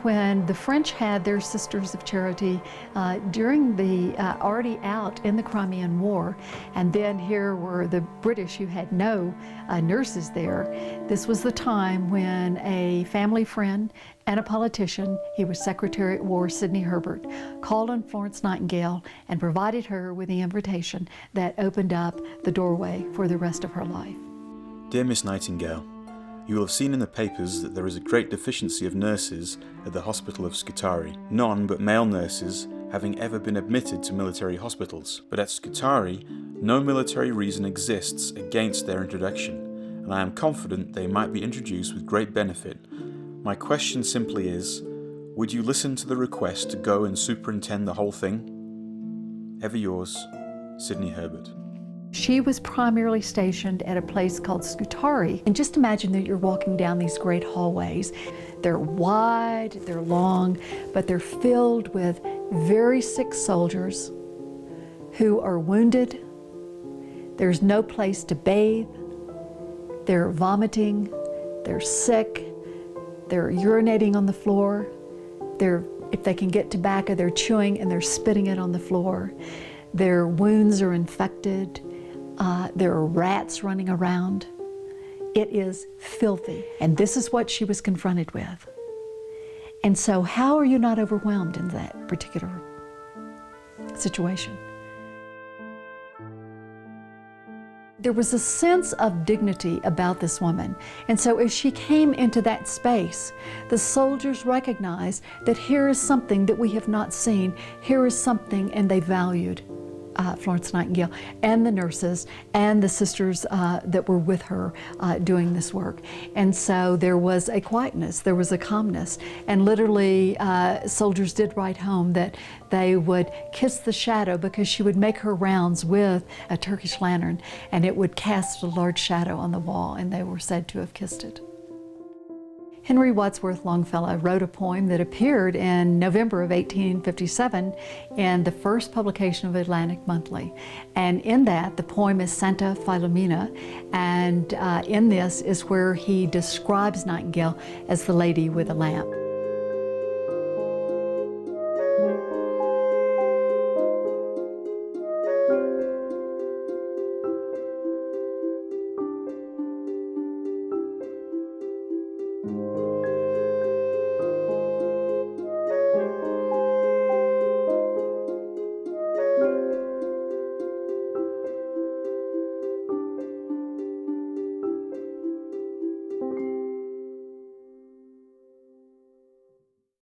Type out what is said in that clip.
When the French had their Sisters of Charity during the, already out in the Crimean War, and then here were the British who had no nurses there, this was the time when a family friend and a politician, he was Secretary at War Sidney Herbert, called on Florence Nightingale and provided her with the invitation that opened up the doorway for the rest of her life. Dear Miss Nightingale, you will have seen in the papers that there is a great deficiency of nurses at the hospital of Scutari, none but male nurses having ever been admitted to military hospitals. But at Scutari, no military reason exists against their introduction, and I am confident they might be introduced with great benefit. My question simply is, would you listen to the request to go and superintend the whole thing? Ever yours, Sidney Herbert. She was primarily stationed at a place called Scutari. And just imagine that you're walking down these great hallways. They're wide, they're long, but they're filled with very sick soldiers who are wounded. There's no place to bathe. They're vomiting, they're sick, they're urinating on the floor. If they can get tobacco, they're chewing and they're spitting it on the floor. Their wounds are infected. There are rats running around. It is filthy. And this is what she was confronted with. And so how are you not overwhelmed in that particular situation? There was a sense of dignity about this woman. And so as she came into that space, the soldiers recognized that here is something that we have not seen. Here is something, and they valued Florence Nightingale and the nurses and the sisters that were with her doing this work. And so there was a quietness, there was a calmness, and literally soldiers did write home that they would kiss the shadow because she would make her rounds with a Turkish lantern and it would cast a large shadow on the wall, and they were said to have kissed it. Henry Wadsworth Longfellow wrote a poem that appeared in November of 1857 in the first publication of Atlantic Monthly. And in that, the poem is Santa Filomena, and in this is where he describes Nightingale as the lady with a lamp.